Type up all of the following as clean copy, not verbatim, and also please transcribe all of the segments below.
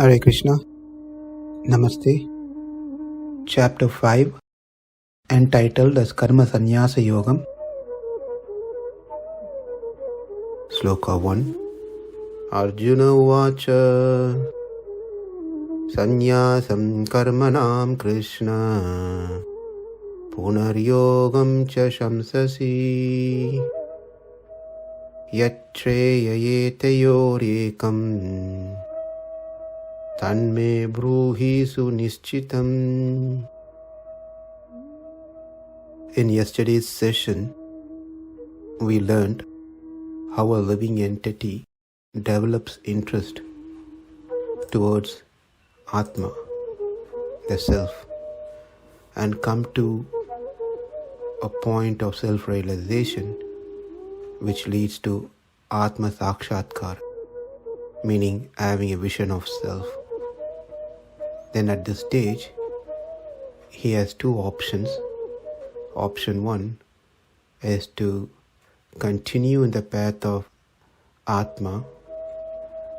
Hare Krishna, Namaste. Chapter 5, entitled as Karma Sannyasa Yogaṁ. Sloka 1. Arjuna uvāca sannyāsaṁ karmaṇāṁ Kṛṣṇa punar yogaṁ śaṁsasi chreya etayor ekaṁ brūhi su-niścitam. In yesterday's session, we learned how a living entity develops interest towards Atma, the self, and come to a point of self-realization which leads to Atma Sakshatkar, meaning having a vision of self. Then at this stage, he has two options. Option 1 is to continue in the path of Atma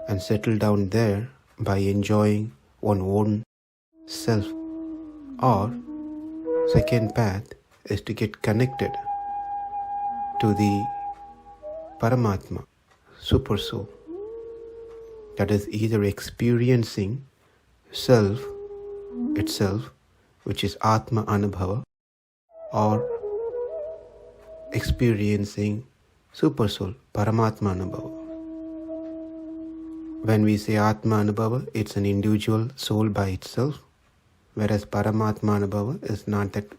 and settle down there by enjoying one's own self. Or second path is to get connected to the Paramatma, Super Soul. That is either experiencing self itself, which is Atma Anubhava, or experiencing Super Soul, Paramatma Anubhava. When we say Atma Anubhava, it's an individual soul by itself, whereas Paramatma Anubhava is not that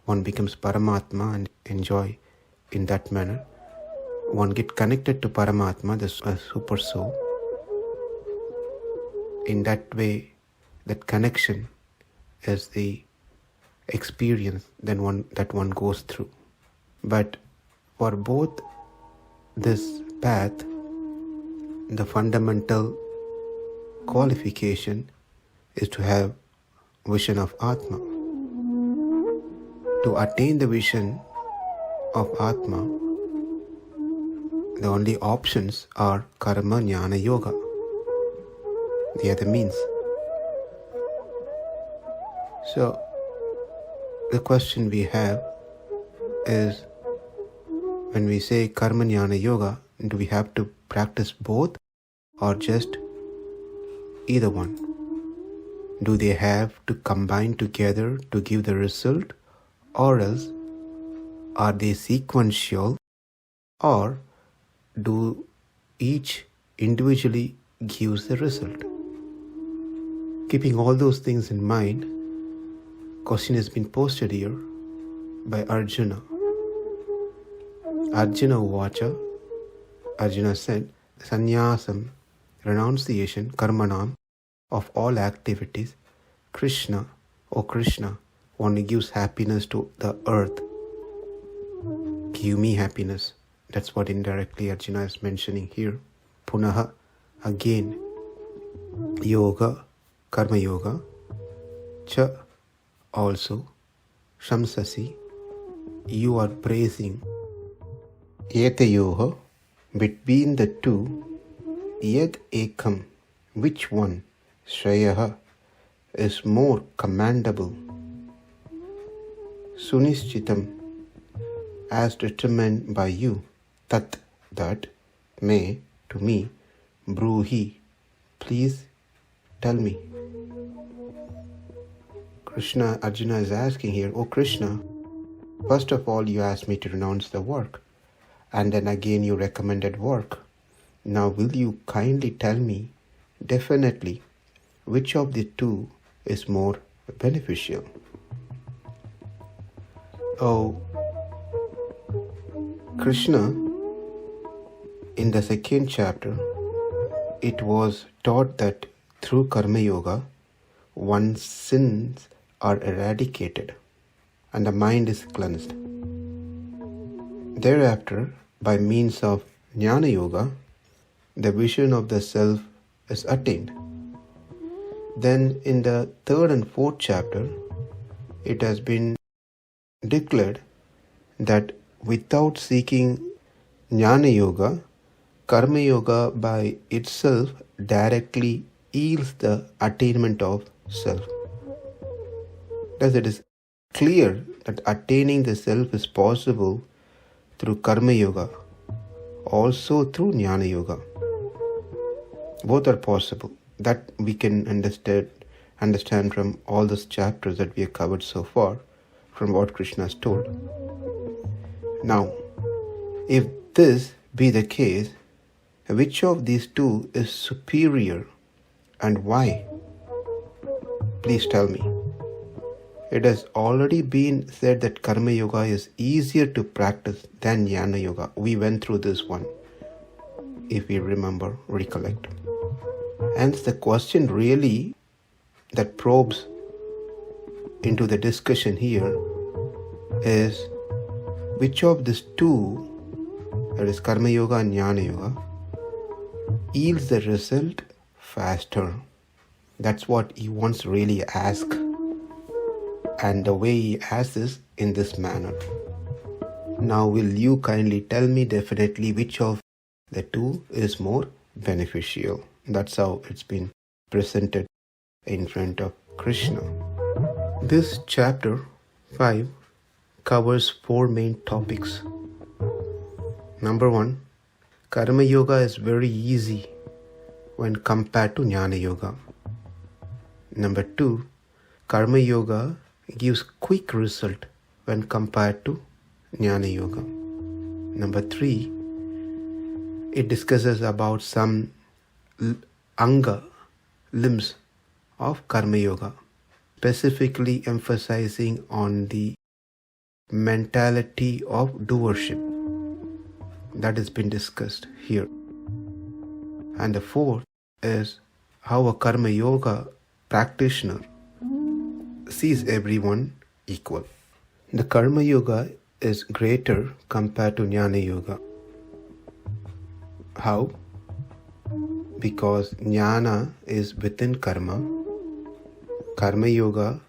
one becomes Paramatma and enjoy in that manner. One get connected to Paramatma, the Super Soul. In that way, that connection is the experience that one goes through. But for both this path, the fundamental qualification is to have vision of Atma. To attain the vision of Atma, the only options are karma, jnana, yoga, the other means. So, the question we have is, when we say karma, jnana, yoga, do we have to practice both or just either one? Do they have to combine together to give the result, or else are they sequential, or do each individually gives the result? Keeping all those things in mind, question has been posted here by Arjuna. Arjuna uvāca, Arjuna said, sannyāsaṁ, renunciation, karmaṇāṁ, of all activities, Kṛṣṇa, O Kṛṣṇa, one who gives happiness to the earth. Give me happiness. That's what indirectly Arjuna is mentioning here. Punaha, again, yoga, karma yoga, cha, also, śaṁsasi, you are praising. Etayor, between the two, ekaṁ, which one, chreya, is more commendable. Su-niścitam, as determined by you, tat, that, may, to me, brūhi, please tell me. Kṛṣṇa, Arjuna is asking here, O Kṛṣṇa, first of all you asked me to renounce the work, and then again you recommended work. Now will you kindly tell me definitely which of the two is more beneficial? Oh, Kṛṣṇa, in the second chapter, it was taught that through karma yoga, one's sins are eradicated and the mind is cleansed. Thereafter, by means of jnana yoga, the vision of the self is attained. Then in the third and fourth chapter, it has been declared that without seeking jnana yoga, karma yoga by itself directly yields the attainment of self. Thus it is clear that attaining the self is possible through karma yoga, also through jnana yoga. Both are possible. That we can understand from all those chapters that we have covered so far, from what Kṛṣṇa has told. Now, if this be the case, which of these two is superior and why? Please tell me. It has already been said that karma yoga is easier to practice than jnana yoga. We went through this one, if we remember, recollect. Hence the question really that probes into the discussion here is, which of these two, that is karma yoga and jnana yoga, yields the result faster? That's what he wants really ask. And the way he asks is in this manner. Now will you kindly tell me definitely which of the two is more beneficial? That's how it's been presented in front of Kṛṣṇa. This chapter 5 covers 4 main topics. Number 1, karma yoga is very easy when compared to jnana yoga. Number 2, karma yoga gives quick result when compared to jnana yoga. Number 3, it discusses about some anga, limbs of karma yoga, specifically emphasizing on the mentality of doership that has been discussed here. And the 4th is how a karma yoga practitioner sees everyone equal. The karma yoga is greater compared to jnana yoga. How? Because jnana is within karma. Karma yoga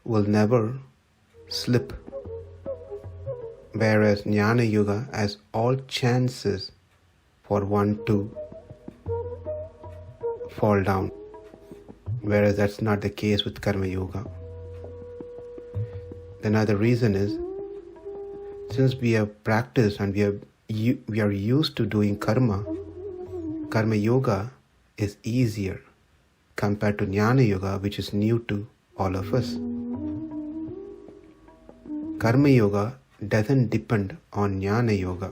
will never slip, whereas jnana yoga has all chances for one to fall down, whereas that's not the case with karma yoga. Another reason is, since we have practiced and we are used to doing karma yoga is easier compared to jnana yoga, which is new to all of us. Karma yoga doesn't depend on jnana yoga.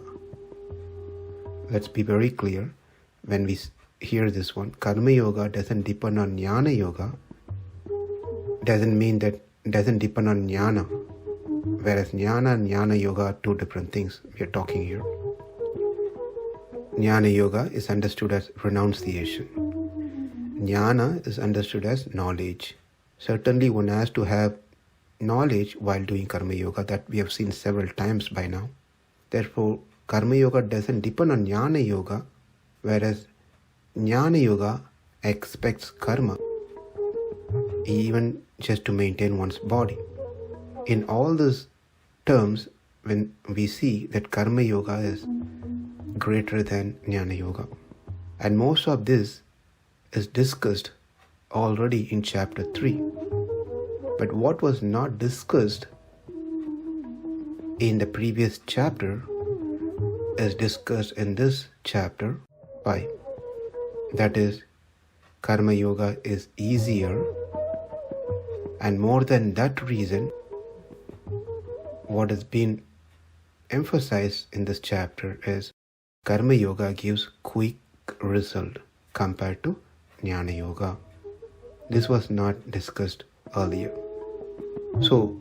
Let's be very clear when we hear this one. Karma yoga doesn't depend on jnana yoga. Doesn't mean that it doesn't depend on jnana. Whereas jnana and jnana yoga are 2 different things we are talking here. Jnana yoga is understood as renunciation. Jnana is understood as knowledge. Certainly one has to have knowledge while doing karma yoga, that we have seen several times by now. Therefore, karma yoga doesn't depend on jnana yoga, whereas jnana yoga expects karma, even just to maintain one's body. In all these terms, when we see that karma yoga is greater than jnana yoga. And most of this is discussed already in chapter 3. But what was not discussed in the previous chapter is discussed in this chapter 5. That is, karma yoga is easier, and more than that reason, what has been emphasized in this chapter is karma yoga gives quick result compared to jnana yoga. This was not discussed earlier. So,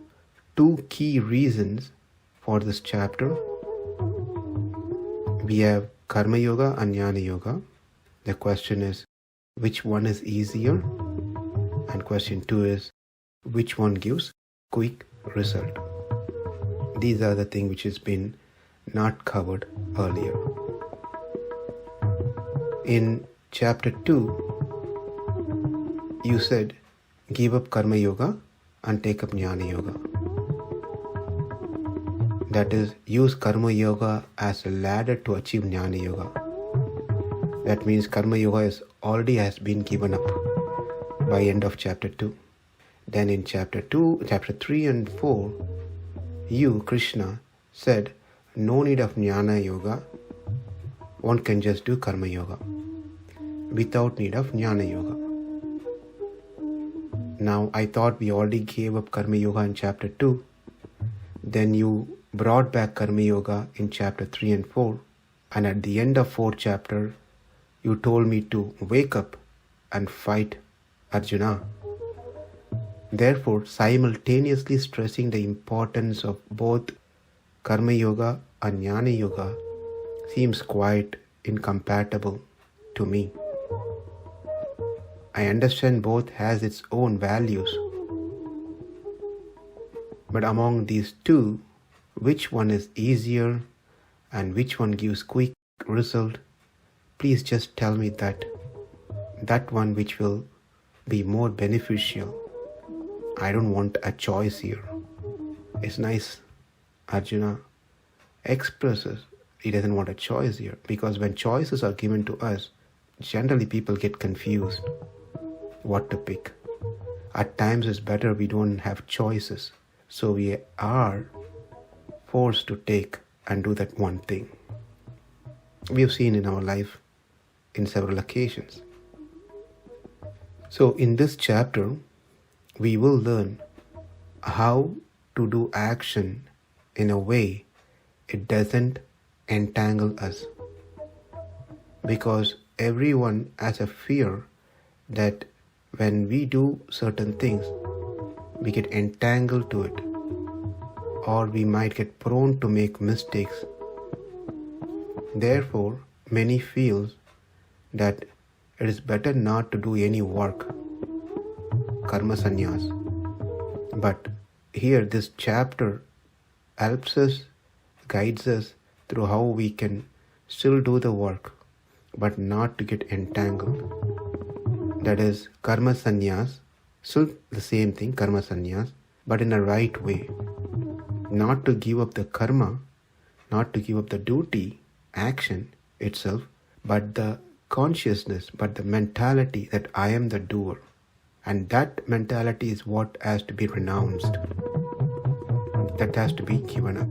2 key reasons for this chapter. We have karma yoga and jnana yoga. The question is, which one is easier? And question 2 is, which one gives quick result? These are the things which has been not covered earlier. In chapter 2, you said, give up karma yoga and take up jnana yoga. That is, use karma yoga as a ladder to achieve jnana yoga. That means karma yoga already has been given up by end of chapter 2. Then in chapter 3 and 4, you, Kṛṣṇa, said no need of jnana yoga. One can just do karma yoga without need of jnana yoga. Now I thought we already gave up karma yoga in chapter 2. Then you brought back karma yoga in chapter 3 and 4. And at the end of 4th chapter, you told me to wake up and fight Arjuna. Therefore, simultaneously stressing the importance of both karma yoga and jnana yoga seems quite incompatible to me. I understand both has its own values. But among these two, which one is easier and which one gives quick result? Please just tell me that one which will be more beneficial. I don't want a choice here. It's nice Arjuna expresses he doesn't want a choice here, because when choices are given to us, generally people get confused what to pick. At times it's better we don't have choices, so we are forced to take and do that one thing. We have seen in our life in several occasions. So in this chapter, we will learn how to do action in a way it doesn't entangle us. Because everyone has a fear that when we do certain things, we get entangled to it, or we might get prone to make mistakes. Therefore, many feel that it is better not to do any work, karma sannyas. But here this chapter helps us, guides us through how we can still do the work, but not to get entangled. That is karma sannyas, still the same thing, karma sannyas, but in a right way. Not to give up the karma, not to give up the duty, action itself, but the consciousness, but the mentality that I am the doer. And that mentality is what has to be renounced. That has to be given up.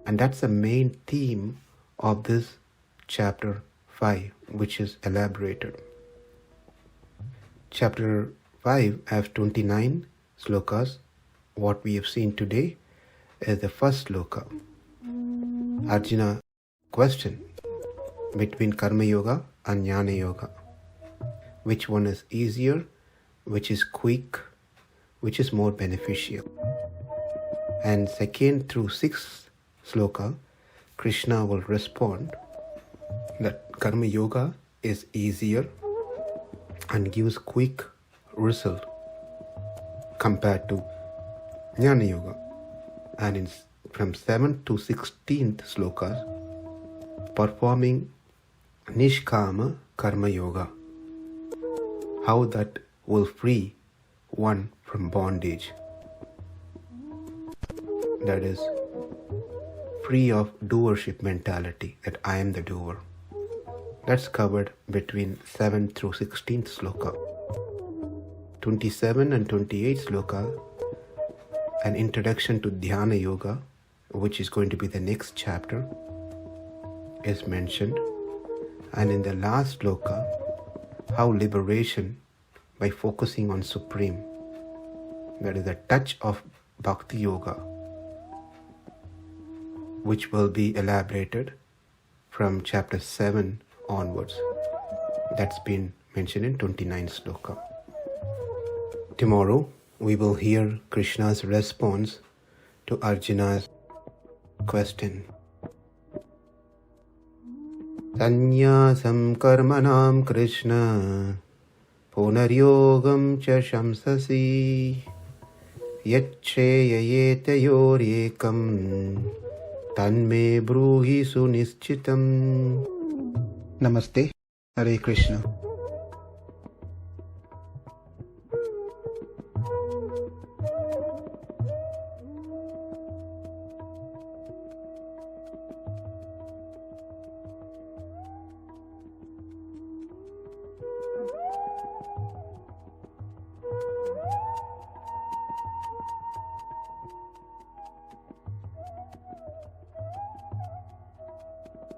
And that's the main theme of this chapter 5, which is elaborated. Chapter 5 has 29 slokas. What we have seen today is the first sloka. Arjuna question between karma yoga and jnana yoga. Which one is easier? Which is quick? Which is more beneficial? And 2nd through 6th sloka, Kṛṣṇa will respond that karma yoga is easier and gives quick result compared to jnana yoga. And from 7th to 16th slokas, performing nishkama karma yoga, how that will free one from bondage. That is free of doership mentality, that I am the doer. That's covered between 7th through 16th sloka. 27 and 28 sloka, an introduction to dhyana yoga, which is going to be the next chapter, is mentioned. And in the last sloka, how liberation by focusing on Supreme, that is the touch of bhakti yoga, which will be elaborated from chapter 7 onwards. That's been mentioned in 29 sloka. Tomorrow we will hear Kṛṣṇa's response to Arjuna's question. Sannyāsaṁ karmaṇāṁ Kṛṣṇa punar yogaṁ śaṁsasi chreya etayor ekaṁ tanme brūhi su-niścitam. Namaste. Hare Kṛṣṇa.